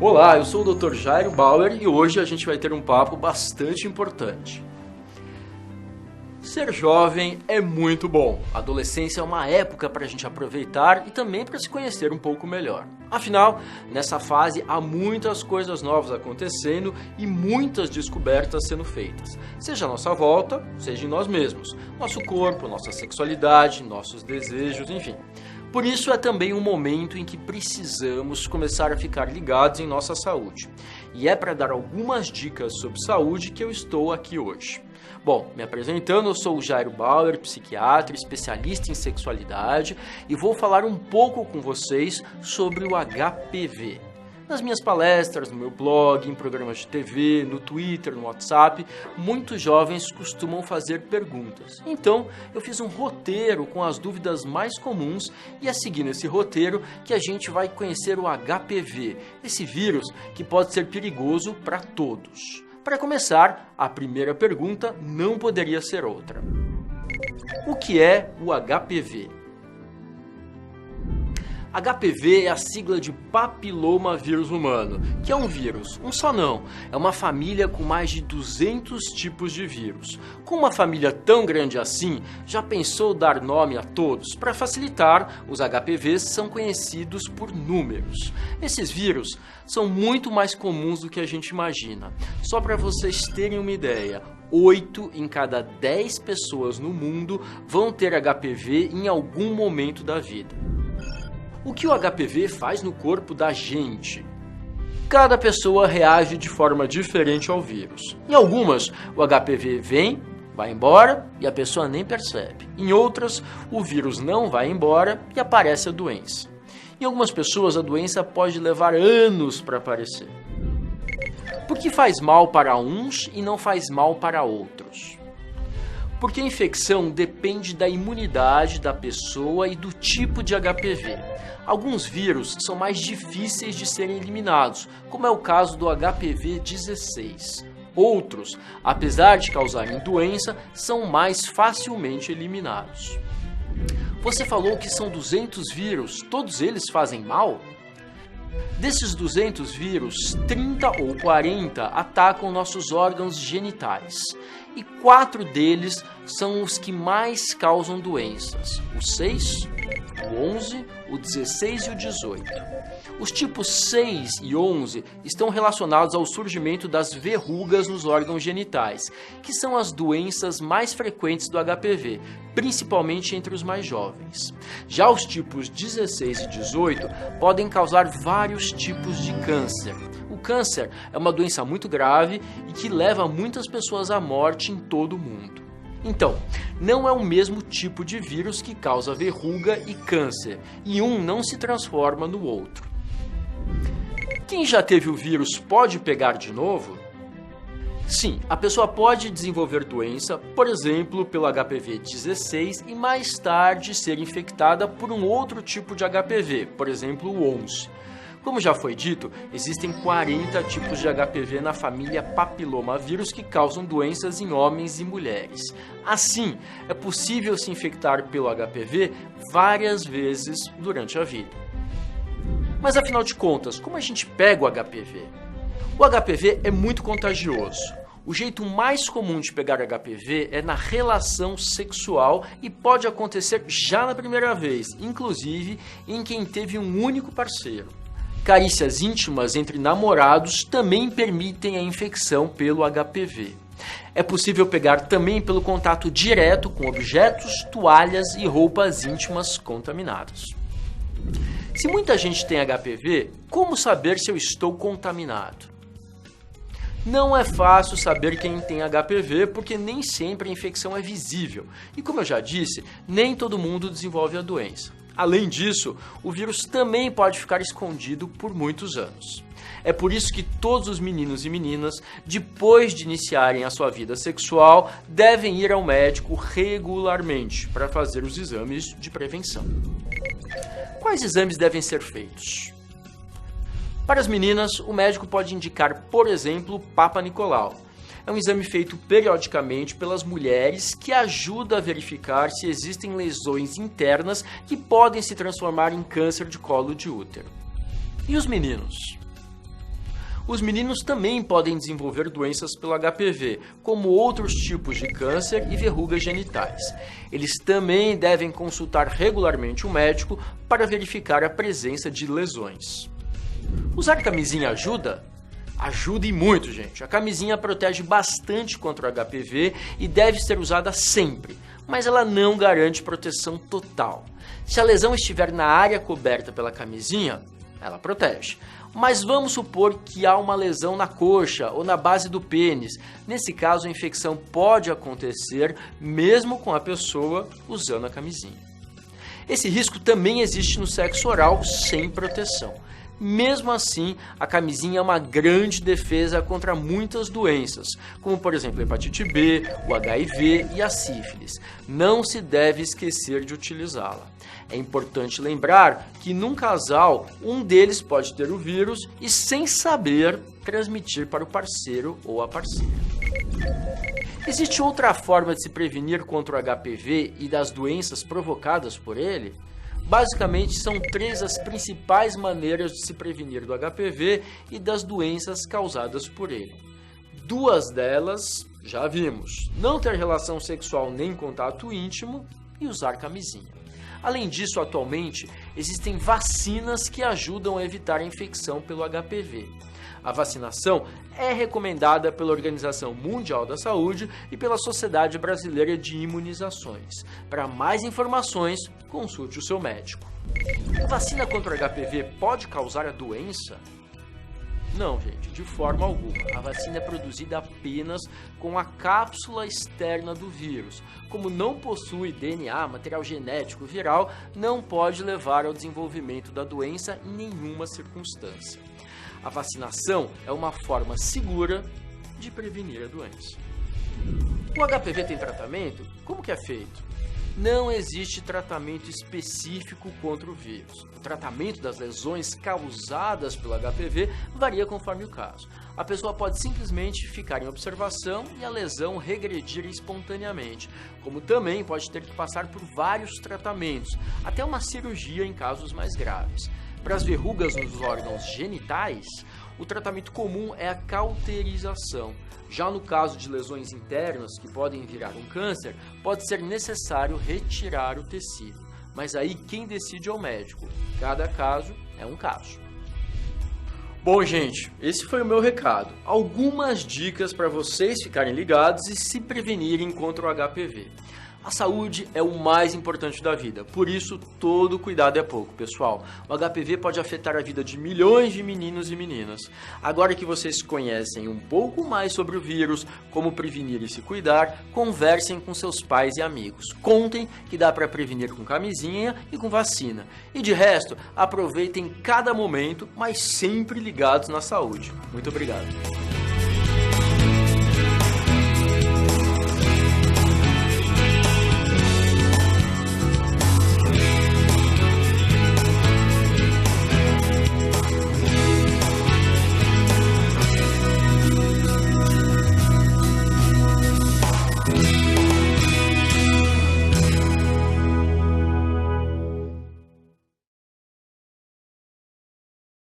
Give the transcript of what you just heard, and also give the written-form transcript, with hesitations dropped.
Olá, eu sou o Dr. Jairo Bauer e hoje a gente vai ter um papo bastante importante. Ser jovem é muito bom. A adolescência é uma época para a gente aproveitar e também para se conhecer um pouco melhor. Afinal, nessa fase há muitas coisas novas acontecendo e muitas descobertas sendo feitas. Seja à nossa volta, seja em nós mesmos. Nosso corpo, nossa sexualidade, nossos desejos, enfim. Por isso é também um momento em que precisamos começar a ficar ligados em nossa saúde. E é para dar algumas dicas sobre saúde que eu estou aqui hoje. Bom, me apresentando, eu sou o Jairo Bauer, psiquiatra, especialista em sexualidade e vou falar um pouco com vocês sobre o HPV. Nas minhas palestras, no meu blog, em programas de TV, no Twitter, no WhatsApp, muitos jovens costumam fazer perguntas. Então, eu fiz um roteiro com as dúvidas mais comuns e é seguindo esse roteiro que a gente vai conhecer o HPV, esse vírus que pode ser perigoso para todos. Para começar, a primeira pergunta não poderia ser outra. O que é o HPV? HPV é a sigla de papilomavírus humano, que é um vírus, um só não, é uma família com mais de 200 tipos de vírus. Com uma família tão grande assim, já pensou dar nome a todos? Para facilitar, os HPVs são conhecidos por números. Esses vírus são muito mais comuns do que a gente imagina. Só para vocês terem uma ideia, 8 em cada 10 pessoas no mundo vão ter HPV em algum momento da vida. O que o HPV faz no corpo da gente? Cada pessoa reage de forma diferente ao vírus. Em algumas, o HPV vem, vai embora e a pessoa nem percebe. Em outras, o vírus não vai embora e aparece a doença. Em algumas pessoas, a doença pode levar anos para aparecer. Por que faz mal para uns e não faz mal para outros? Porque a infecção depende da imunidade da pessoa e do tipo de HPV. Alguns vírus são mais difíceis de serem eliminados, como é o caso do HPV-16. Outros, apesar de causarem doença, são mais facilmente eliminados. Você falou que são 200 vírus, todos eles fazem mal? Desses 200 vírus, 30 ou 40 atacam nossos órgãos genitais. E 4 deles são os que mais causam doenças: o 6, o 11, o 16 e o 18. Os tipos 6 e 11 estão relacionados ao surgimento das verrugas nos órgãos genitais, que são as doenças mais frequentes do HPV, principalmente entre os mais jovens. Já os tipos 16 e 18 podem causar vários tipos de câncer. O câncer é uma doença muito grave e que leva muitas pessoas à morte em todo o mundo. Então, não é o mesmo tipo de vírus que causa verruga e câncer, e um não se transforma no outro. Quem já teve o vírus pode pegar de novo? Sim, a pessoa pode desenvolver doença, por exemplo, pelo HPV-16 e mais tarde ser infectada por um outro tipo de HPV, por exemplo, o 11. Como já foi dito, existem 40 tipos de HPV na família papilomavírus que causam doenças em homens e mulheres. Assim, é possível se infectar pelo HPV várias vezes durante a vida. Mas afinal de contas, como a gente pega o HPV? O HPV é muito contagioso. O jeito mais comum de pegar HPV é na relação sexual e pode acontecer já na primeira vez, inclusive em quem teve um único parceiro. Carícias íntimas entre namorados também permitem a infecção pelo HPV. É possível pegar também pelo contato direto com objetos, toalhas e roupas íntimas contaminadas. Se muita gente tem HPV, como saber se eu estou contaminado? Não é fácil saber quem tem HPV porque nem sempre a infecção é visível. E como eu já disse, nem todo mundo desenvolve a doença. Além disso, o vírus também pode ficar escondido por muitos anos. É por isso que todos os meninos e meninas, depois de iniciarem a sua vida sexual, devem ir ao médico regularmente para fazer os exames de prevenção. Quais exames devem ser feitos? Para as meninas, o médico pode indicar, por exemplo, o Papa Nicolau. É um exame feito periodicamente pelas mulheres que ajuda a verificar se existem lesões internas que podem se transformar em câncer de colo de útero. E os meninos? Os meninos também podem desenvolver doenças pelo HPV, como outros tipos de câncer e verrugas genitais. Eles também devem consultar regularmente o médico para verificar a presença de lesões. Usar camisinha ajuda? Ajuda e muito, gente. A camisinha protege bastante contra o HPV e deve ser usada sempre, mas ela não garante proteção total. Se a lesão estiver na área coberta pela camisinha, ela protege. Mas vamos supor que há uma lesão na coxa ou na base do pênis. Nesse caso, a infecção pode acontecer mesmo com a pessoa usando a camisinha. Esse risco também existe no sexo oral sem proteção. Mesmo assim, a camisinha é uma grande defesa contra muitas doenças, como por exemplo a hepatite B, o HIV e a sífilis. Não se deve esquecer de utilizá-la. É importante lembrar que num casal, um deles pode ter o vírus e, sem saber, transmitir para o parceiro ou a parceira. Existe outra forma de se prevenir contra o HPV e das doenças provocadas por ele? Basicamente, são 3 as principais maneiras de se prevenir do HPV e das doenças causadas por ele. 2 delas já vimos: não ter relação sexual nem contato íntimo e usar camisinha. Além disso, atualmente, existem vacinas que ajudam a evitar a infecção pelo HPV. A vacinação é recomendada pela Organização Mundial da Saúde e pela Sociedade Brasileira de Imunizações. Para mais informações, consulte o seu médico. A vacina contra o HPV pode causar a doença? Não, gente, de forma alguma. A vacina é produzida apenas com a cápsula externa do vírus. Como não possui DNA, material genético viral, não pode levar ao desenvolvimento da doença em nenhuma circunstância. A vacinação é uma forma segura de prevenir a doença. O HPV tem tratamento? Como que é feito? Não existe tratamento específico contra o vírus. O tratamento das lesões causadas pelo HPV varia conforme o caso. A pessoa pode simplesmente ficar em observação e a lesão regredir espontaneamente, como também pode ter que passar por vários tratamentos, até uma cirurgia em casos mais graves. Para as verrugas nos órgãos genitais, o tratamento comum é a cauterização. Já no caso de lesões internas que podem virar um câncer, pode ser necessário retirar o tecido. Mas aí quem decide é o médico. Cada caso é um caso. Bom, gente, esse foi o meu recado. Algumas dicas para vocês ficarem ligados e se prevenirem contra o HPV. A saúde é o mais importante da vida, por isso todo cuidado é pouco, pessoal. O HPV pode afetar a vida de milhões de meninos e meninas. Agora que vocês conhecem um pouco mais sobre o vírus, como prevenir e se cuidar, conversem com seus pais e amigos. Contem que dá para prevenir com camisinha e com vacina. E de resto, aproveitem cada momento, mas sempre ligados na saúde. Muito obrigado.